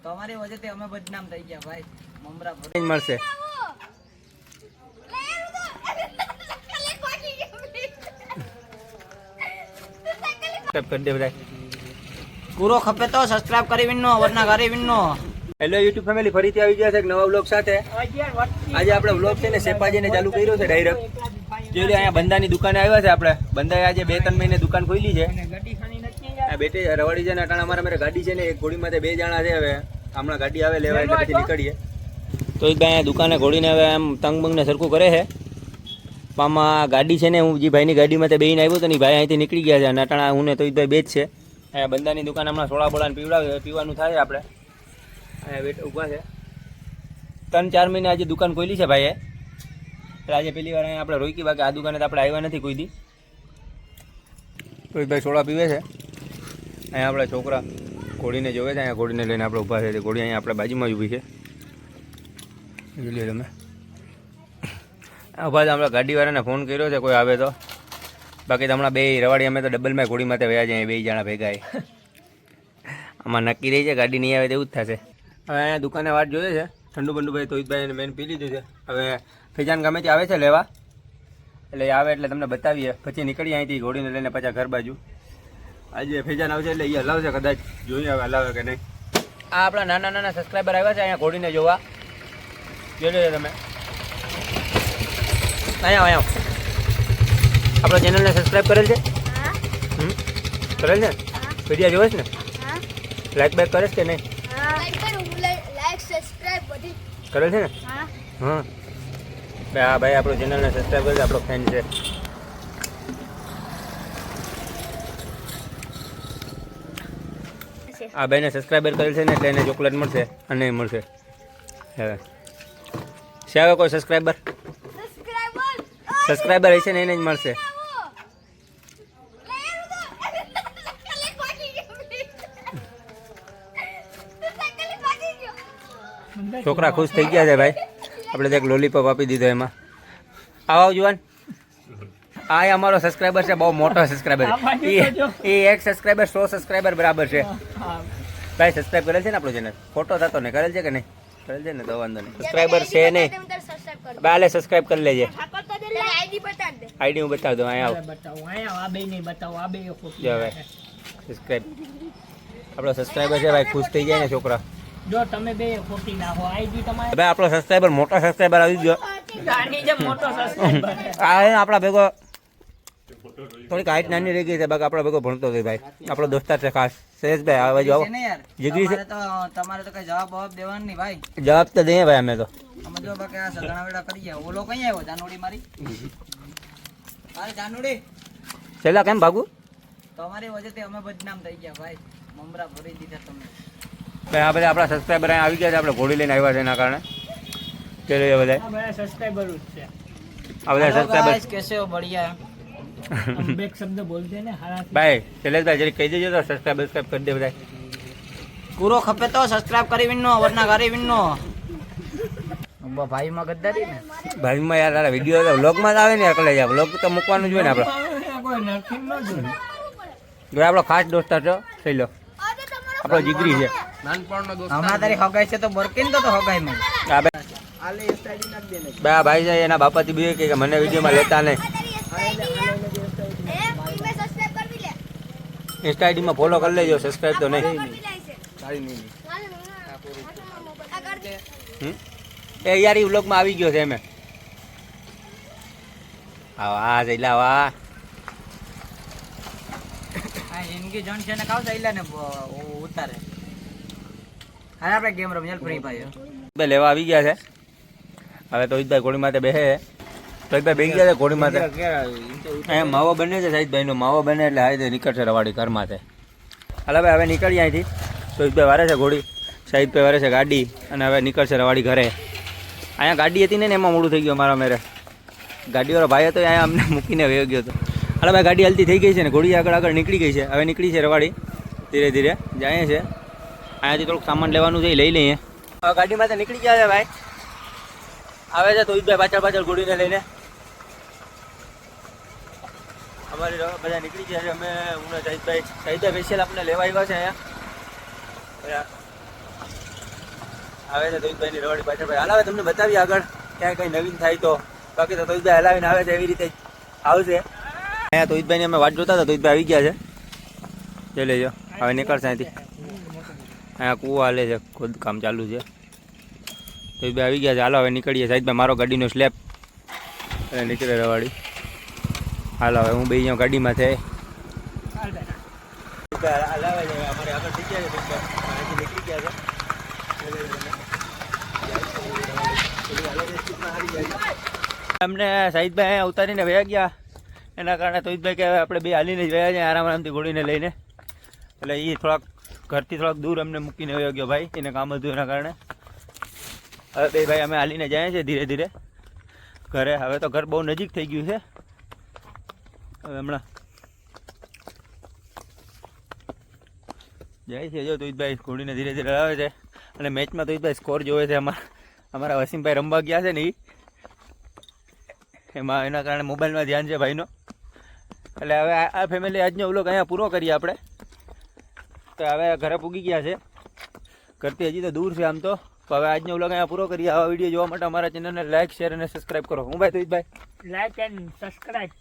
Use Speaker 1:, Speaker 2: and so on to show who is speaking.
Speaker 1: તમારી વજહથી અમે બદનામ થઈ ગયા ભાઈ. મમરા ભરી
Speaker 2: મળશે. સબસ્ક્રાઇબ કરી દે બધા.
Speaker 1: પૂરો ખપે તો સબસ્ક્રાઇબ કરી વિનનો વરના ઘરે વિનનો.
Speaker 2: હેલો યુટ્યુબ ફેમિલી, ફરીથી આવી ગયા છે એક નવા વ્લોગ સાથે. આજે આપણે વ્લોગ છે ને સેપાજીને ચાલુ કર્યો છે ડાયરેક્ટ. જોઈ લો અહીંયા બંદાની દુકાને આવ્યા છે આપણે. બંદાએ આજે 2-3 મહિને દુકાન ખોલી છે. આ બેટે રવાડી છે ને અટાણા મારા ગાડી છે ને એક ઘોડીમાં 2 જણા છે. હવે હમણાં ગાડી આવે લેવા એટલે પછી નીકળીએ. તો એક અહીંયા દુકાને ઘોડીને હવે આમ તંગ બંગને સરખું કરે છે. આમાં ગાડી છે ને હું જે ભાઈની ગાડીમાં તે બેહીને આવ્યો તો ને ભાઈ અહીંથી નીકળી ગયા છે અને અટાણા હું ને તો ભાઈ બે જ છે. અહીંયા બંદાની દુકાન હમણાં સોડા બોડાને પીવાનું થાય આપણે. અહીંયા બેઠા ઊભા છે. 3-4 મહિને આજે દુકાન ખોલી છે ભાઈએ. એટલે આજે પહેલી વાર અહીંયા આપણે રોકી, બાકી આ દુકાને તો આપણે આવ્યા નથી કોઈ દી. તો ભાઈ સોડા પીવે છે. અહીંયા આપણા છોકરા ઘોડીને જોવે છે. અહીંયા ઘોડીને લઈને આપણે ઊભા છે. ઘોડી અહીંયા આપણે બાજુમાં જ ઊભી છે. જોઈ લો તમે. ઊભા છે. હમણાં ગાડીવાળાને ફોન કર્યો છે કોઈ આવે તો. બાકી તો હમણાં બે રવાડી અમે તો ડબલમાં ઘોડી માટે વ્યા જાય 2 જણા ભેગા. આમાં નક્કી રહી છે ગાડી નહીં આવે તો એવું જ થશે. હવે અહીંયા દુકાને વાટ જોઈએ છે. ઠંડુ બંડુ ભાઈ તોહિતભાઈ મેન પી લીધું છે. હવે ફેજાન ગમેથી આવે છે લેવા, એટલે આવે એટલે તમને બતાવીએ. પછી નીકળીએ અહીંથી ઘોડીને લઈને પાછા ઘર બાજુ. આજે ફેજાન આવશે એટલે એ હલાવશે કદાચ, જોઈએ હવે હલાવે કે નહીં. આ આપણા નાના નાના સબસ્ક્રાઈબર આવ્યા છે અહીંયા ઘોડીને જોવા. જોઈ લો તમે. અહીંયા આપણો ચેનલને સબસ્ક્રાઈબ કરેલ છે? કરેલ છે? વિડીયો જોવે છે ને? લાઈક બાઈક કરે છે કે નહીં? કરેલ છે ને? હા ભાઈ આપણો ચેનલને સબસ્ક્રાઈબ કરે છે, આપણો ફેન છે. આ ભાઈને સબસ્ક્રાઈબર કરેલ છે ને એટલે એને ચોકલેટ મળશે અને મળશે. હવે છે હવે કોઈ સબસ્ક્રાઈબર હશે ને એને જ મળશે. છોકરા ખુશ થઈ ગયા છે ભાઈ. આપણે તો એક લોલીપોપ આપી દીધો એમાં. આવો જુવાન. આ અમારો સબસ્ક્રાઈબર છે, બહુ મોટો સબસ્ક્રાઈબર. એ એક સબસ્ક્રાઈબર 100 સબસ્ક્રાઈબર બરાબર છે ભાઈ. સબસ્ક્રાઈબ કરેલ છે ને આપણો ચેનલ? ફોટો થતો ને કરેલ છે કે નહીં? કરેલ છે ને તો વાંધો નહીં. સબસ્ક્રાઈબર છે નહીં બાલે સબસ્ક્રાઈબ કરી લેજે. આઈડી હું બતાવી દઉં. અહીંયા હવે સબસ્ક્રાઈબ આપણો સબસ્ક્રાઈબર છે ભાઈ. ખુશ થઈ જાય ને છોકરા.
Speaker 1: જો તમે બે ખોટી નાખો આઈડી તમારે.
Speaker 2: ભાઈ આપણો સબસ્ક્રાઈબર મોટો સબસ્ક્રાઈબર આવી ગયો.
Speaker 1: ગાડી જે મોટો સબસ્ક્રાઈબર
Speaker 2: આ આપણા ભેગો થોડીક હાઈટ નાની રહી ગઈ છે, બાકી આપણો ભેગો ભણતો હતો ભાઈ. આપણો દોસ્તાર છે ખાસ સુરેશભાઈ. આ બાજુ આવો. જીગરી છે.
Speaker 1: તમારે તો કઈ જવાબ દેવાનું નહીં ભાઈ.
Speaker 2: જવાબ તો દઈએ ભાઈ અમે તો.
Speaker 1: અમે જો બાકી આ સગણા વેડા કરીએ. ઓલો કઈ આવ્યો? જાનોડી મારી. અરે જાનોડી
Speaker 2: છેલ્લા કેમ ભાગું?
Speaker 1: તમારી વજહથી અમે બદનામ થઈ ગયા ભાઈ. મમરા ભરી દીધા તમે.
Speaker 2: ભાઈ આ બધા આપણા સબસ્ક્રાઈબર અહીંયા આવી ગયા છે. આપણે ઘોડી લઈને આવ્યા છે એના કારણે. કે બધા
Speaker 1: સબસ્ક્રાઈબર જ છે.
Speaker 2: આ બધા સબસ્ક્રાઈબર
Speaker 1: કેસે હો બઢિયા. બે શબ્દ બોલતે ને હારા.
Speaker 2: ભાઈ શૈલેષભાઈ જરી કહી દેજો તો સબસ્ક્રાઈબ કરી દે બધા.
Speaker 1: પૂરો ખપે તો સબસ્ક્રાઇબ કરી વિનનો વરના ઘરે વિનનો. ભાઈ માં ગદ્દારી ને
Speaker 2: ભાઈમાં યાર તારા વિડીયો વ્લોગમાં જ આવે ને એકલા યાર. વ્લોગ તો મૂકવાનું જ હોય ને આપણે. આપણો ખાસ દોસ્તાર છે શૈલો. આપણો જીગરી છે.
Speaker 1: હમણાં તારી હગાઈ છે તો બરકીન તો હગાઈ માં.
Speaker 2: ભાઈ છે એના બાપાથી બી કે મને વિડીયોમાં લેતા નહીં. ઇન્સ્ટા આઈડીમાં ફોલો કરી લેજો. સબસ્ક્રાઈબ તો નહીં. એ યાર એ વ્લોગમાં આવી ગયો છે એમ. આવા જઈલા વાહ.
Speaker 1: જિંદગી જણ છે ને કાવ જઈલા ને ઉતારે. હાલ આપણે ગેમ રમીએ ફ્રી ફાયર.
Speaker 2: બે લેવા આવી ગયા છે. હવે તો ઈદભાઈ ઘોડી માથે બેહે. તો ઈદભાઈ બેસી ગયા છે ઘોડી માથે. અહીંયા માવો બને છે સાહિદભાઈનો. માવો બને એટલે હાઈ નીકળશે રવાડી ઘર માથે. હાલ હવે નીકળીએ અહીંથી. તો ઈદભાઈ વારે છે ઘોડી, સાહિદભાઈ વારે છે ગાડી અને હવે નીકળશે રવાડી ઘરે. અહીંયા ગાડી હતી ને એમાં મોડું થઈ ગયું મારા મેરે. ગાડીવાળો ભાઈ હતો અહીંયા અમને મૂકીને વયો ગયો હતો. હાલ ભાઈ ગાડી હલતી થઈ ગઈ છે ને ઘોડી આગળ નીકળી ગઈ છે. હવે નીકળી છે રવાડી. ધીરે ધીરે જાય છે. અહીંયાથી થોડુંક સામાન લેવાનું છે લઈ લઈએ. હવે ગાડીમાંથી નીકળી ગયા છે ભાઈ. આવે છે તો પાછળ પાછળ ઘોડીને લઈને. અમારી બધા નીકળી ગયા છે. અમે હું સાહિદભાઈ સ્પેશિયલ આપણે લેવા આવ્યા છે અહીંયા. આવે છે તોઈભાઈની રવાડી પાછળ ભાઈ હલાવે, તમને બતાવીએ આગળ ક્યાંય કઈ નવીન થાય તો. બાકી તો તોઈભાઈ હલાવીને આવે છે એવી રીતે આવશે. અહીંયા તોઈભાઈની અમે વાટ જોતા હતા, તોઈભાઈ આવી ગયા છે. જોઈ લેજો, હવે નીકળશે અહીંથી. અહીંયા કૂવો હાલે છે, ખોદકામ ચાલુ છે. તોઈભાઈ આવી ગયા છે, હાલો હવે નીકળીએ. સાહેબભાઈ મારો ગાડીનો સ્લેબ અને નીકળે રવાડી. હાલો હવે હું બે અહીંયા ગાડીમાં છે. હલાવે છે અમારે આગળ થઈ ગયા છે, અહીંથી નીકળી ગયા છે. અમને સાહિદભાઈ અહીંયા ઉતારીને વયા ગયા, એના કારણે તોહિદભાઈ કે આપણે બે હાલીને જ વયા જાય આરામ આરામથી ઘોડીને લઈને. એટલે એ ઘરથી થોડાક દૂર અમને મૂકીને વયો ગયો ભાઈ, એને કામ હતું એના કારણે. હવે બે ભાઈ અમે હાલીને જાય છે ધીરે ધીરે ઘરે. હવે તો ઘર બહુ નજીક થઈ ગયું છે. હવે હમણાં જાય છે જો તોહિદભાઈ ઘોડીને ધીરે ધીરે આવે છે. અને મેચમાં તોહિદભાઈ સ્કોર જોવે છે. અમારા વસીમભાઈ રમવા ગયા છે ને એમાં, એના કારણે મોબાઈલમાં ધ્યાન છે ભાઈનો. એટલે હવે આ ફેમિલી આજનો વ્લોગ અહીંયા પૂરો કરીએ આપણે. તો હવે ઘરે પૂગી ગયા છે, ઘરથી હજી તો દૂર છે આમ તો. હવે આજનો વ્લોગ અહીંયા પૂરો કરીએ. આવા વિડીયો જોવા માટે અમારા ચેનલને લાઈક, શેર અને સબસ્ક્રાઈબ કરો. હું ભાઈ તોહિદભાઈ,
Speaker 3: લાઈક એન્ડ સબસ્ક્રાઇબ.